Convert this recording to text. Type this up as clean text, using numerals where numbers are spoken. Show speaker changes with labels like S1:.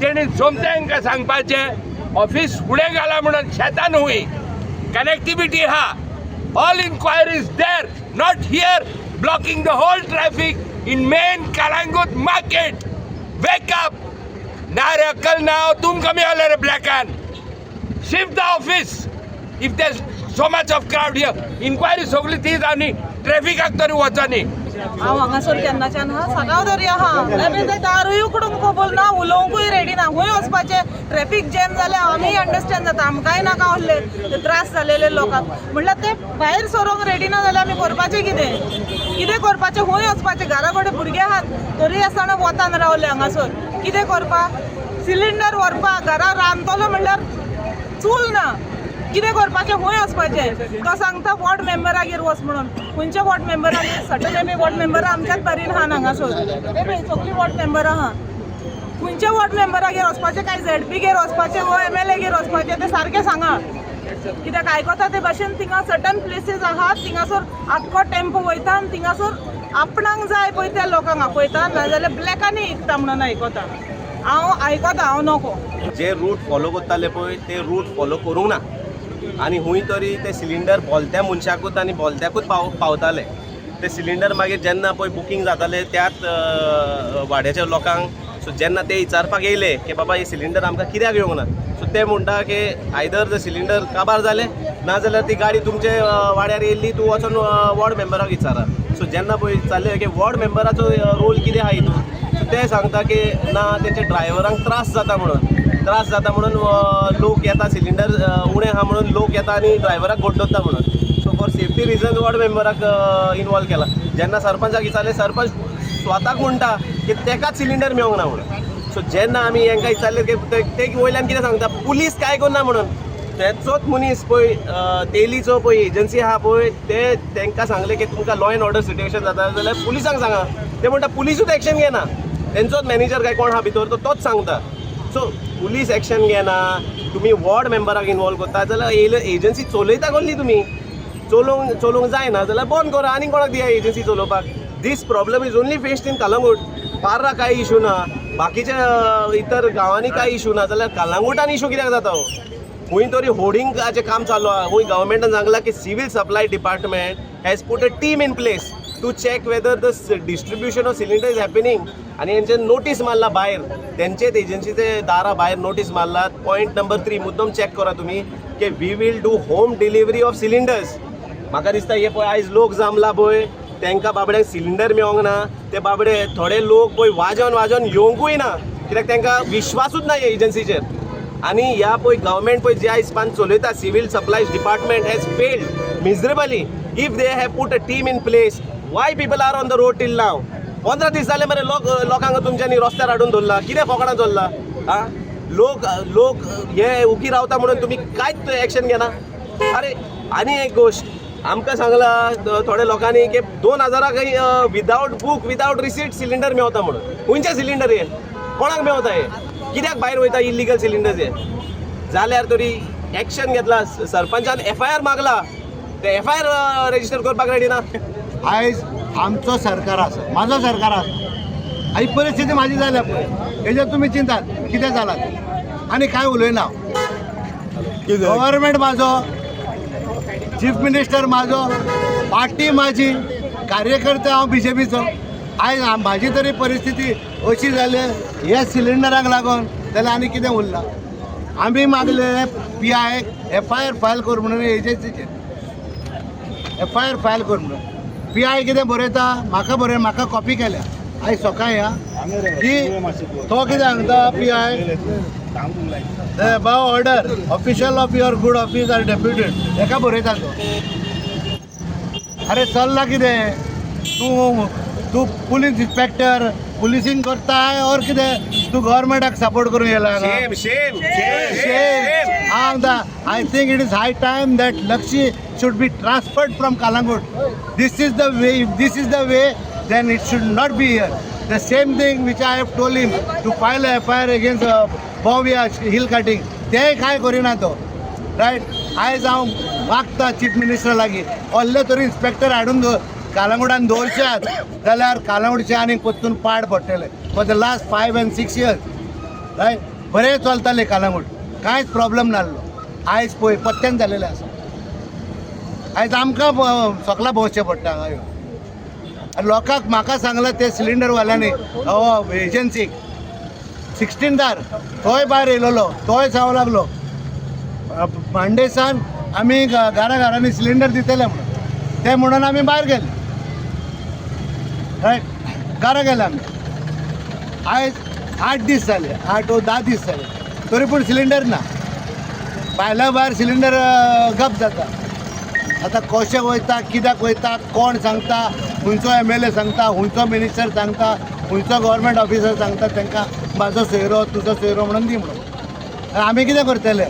S1: तेणी सोमत्यांका सांगपाचें ऑफिस फुडें घाला म्हणून शेतान हुंय कनेक्टिविटी हा all inquiries there not here blocking the whole traffic in main Calangute market wake up ना रे अक्कल ना तुमकां मेळ्ळें रे ब्लॅकान shift the office if there so much of crowd here inquiry सगळी ती जावनी ट्रॅफिकाक तरी वचनी
S2: हांव हांगासर केन्नाच्यान हा सकाळ तरी आहा दारूय उकडूंक कबूल ना उलोवंकूय रेडी ना खंय वचपाचें ट्रॅफिक जॅम जाल्यार आमी अंडरस्टँड जाता आमकांय नाका आहले ते त्रास जालेले लोकांक म्हणल्यार ते भायर सरोंक रेडी ना जाल्यार आमी करपाचें कितें करपाचें खंय वचपाचें घरा कडेन भुरगे आहात तरी आसतना वतान रावले हांगासर कितें करपाक सिलिंडर व्हरपाक घरा रांदतलो म्हणल्यार चूल ना कितें करपाचें खंय वचपाचें तो सांगता वॉर्ड मेंबरागेर वच म्हणून खंयच्या वॉर्ड मेंबरागेर सटन वॉर्ड मेंबरां आमच्याच बारीन आहा हांगासर सगळीं वॉर्ड मेंबरां आहा खंयच्या वॉर्ड मेंबरागेर वचपाचें काय झेडपीगेर वचपाचें वो MLAगेर वचपाचें तें सारकें सांगा कित्याक आयकता ते भाशेन थिंगा सर्टन प्लेसीस आहात थिंगासर आख्खो टेम्पो वयता आनी थिंगासर आपणाक जाय पळय त्या लोकांक आपयता नाजाल्यार ब्लॅकांनी विकता म्हणून आयकता हांव नको
S3: जे रूट फॉलो करताले पळय ते रूट फॉलो करूंक ना आनी हुंय तरी ते सिलिंडर भोलत्या मनशाकूच आनी भोलत्याकूच पावताले ते सिलिंडर मागीर जेन्ना पळय बुकींग जाताले त्याच वाड्याच्या लोकांक सो जेन्ना ते विचारपाक येयले की बाबा हे सिलिंडर आमकां कित्याक येवंक ना सो ते म्हणटा की आयदर द सिलिंडर काबार जाले नाजाल्यार ती गाडी तुमचे वाड्यार येयल्ली तूं वचून वॉर्ड मेंबराक विचारा सो जेन्ना पळय विचारलें की वॉर्ड मेंबराचो रोल कितें आहा हितून सो ते सांगता की ना तेंच्या ड्रायव्हरांक त्रास जाता म्हणून लोक येता सिलिंडर उणें आहा म्हणून लोक येता आनी ड्रायव्हराक गोड्डोता म्हणून so for safety reason ward मेंबराक इनवॉल्व केला जेन्ना सरपंचाक विचारलें सरपंच स्वताक म्हणटा की तेकाच सिलिंडर मेळोंक ना म्हणून सो जेन्ना आमी हांकां विचारलें की ते वयल्यान कितें सांगता पुलीस काय करना म्हणून तेचोच मनीस पळय तेलीचो पळय एजन्सी आहा पळय ते तांकां सांगलें की तुमकां लॉ एंड ऑर्डर सिट्युएशन जाता जाल्यार पुलिसांक सांगा ते म्हणटा पुलिसूच एक्शन घेना तेंचोच मॅनेजर काय कोण आहा भितर तोच सांगता सो पुलीस एक्शन घेना तुमी वॉर्ड मेंबराक इनवॉल्व करता जाल्यार एजन्सी चलयता कसली तुमी चलोवंक जायना जाल्यार बंद करा आनी कोणाक दिया एजन्सी चलोवपाक this problem is only faced in Calangute पार्रा कांय इशू ना बाकीच्या इतर गांवांनी कांय इशू ना जाल्यार कलंगूटान इशू कित्याक जाता हो खंय तरी होर्डिंगाचें काम चालू आहा खंय गव्हर्मेंटान सांगलां की civil supply department has put a team in place to check whether the distribution of cylinder is happening आनी हेंचे नोटीस मारला भायर तेंचेच एजन्सीचे दारा भायर नोटीस मारलात पॉयंट नंबर 3 मुद्दम चॅक करा तुमी की we will do home delivery of cylinders म्हाका दिसता हे पळय आयज लोक जमला पळय तांकां बाबड्यांक सिलिंडर मेळोंक ना ते बाबडे थोडे लोक पळय वाजोन येवंकूय ना कित्याक तांकां विश्वासूच ना हे एजन्सीचेर आनी ह्या पळय गव्हर्मेंट पळय जे आयज पान चलयता civil supplies department has failed miserably if they have put a team in place why people are on the road till now 15 दीस जाले मरे लोकांक तुमच्यांनी रस्त्यार हाडून दवरला कितें फकाणां चल्ला लोक हे उगी रावता म्हणून तुमी कांयच एक्शन घेना अरे आनी एक गोश्ट आमकां सांगला थोड्या लोकांनी की 2000 विदाउट रिसीट सिलिंडर मेळता म्हणून खंयचे सिलिंडर हे कोणाक मेळता हे कित्याक भायर वयता इल्लिगल सिलिंडर्स हे जाल्यार तरी एक्शन घेतला सरपंचान FIR मागला ते FIR रेजिस्टर करपाक रेडी ना
S4: आयज आमचो सरकार आसा म्हाजो सरकार आसा ही परिस्थिती म्हाजी जाल्या पळय हेजेर तुमी चिंतात कितें जालां आनी कांय उलयना गव्हर्मेंट म्हाजो चीफ मिनिस्टर म्हाजो पार्टी म्हाजी कार्यकर्ते हांव BJPचो आयज म्हाजी तरी परिस्थिती अशी जाली ह्या सिलिंडराक लागून जाल्यार आनी कितें उरलां आमी मागले PI FIR फायल कर म्हणून एजन्सीचेर FIR फायल कर म्हणून PI कितें बरयता म्हाका कॉपी केल्या आयज सकाळीं की तो कितें सांगता PI by order official of your good office are deputed हेका बरयता तो अरे चल्ला कितें तूं पुलीस इन्स्पेक्टर पुलिसींग करताय और कितें तूं गव्हर्मेंटाक सपोर्ट करून येयला I think it is high time that Lakshi should be transferred from Kalangut. This is the way. If this is the way, then it should not be here. The same thing which I have told him to file a FIR against Bovia hill cutting. ते काय करिना तो right आयज हांव मागता chief minister लागीं व्हडले तरी inspector हाडून कालांगुटान दवरशात जाल्यार कालांगुटचे आनी परतून पाड पडटले for the last 5 and 6 years right बरें चलतालें कालांगूट कांयच प्रॉब्लेम नासलो आयज पळय पत्त्यान जालेलें आसा आयज आमकां सगळा भोंवचें पडटा हांगा येवन आनी लोकांक म्हाका सांगलां ते सिलिंडरवाल्यांनी एजन्सीक 16दार तोय भायर येयलोलो तोय सांगूंक लागलो मांडेसान आमी घरांनी सिलिंडर दितले म्हणून ते म्हणून आमी भायर गेले रायट घरा गेले आमी आयज 8 दीस जाले 8 वा 10 दीस जाले तरी पूण सिलिंडर ना भायल्या भायर सिलिंडर गप जाता आतां कशें वयता कित्याक वयता कोण सांगता खंयचो MLA सांगता खंयचो मिनिस्टर सांगता खंयचो गव्हर्मेंट ऑफिसर सांगता तांकां म्हाजो सोयरो तुजो सोयरो म्हणून दी म्हणून आमी कितें करतले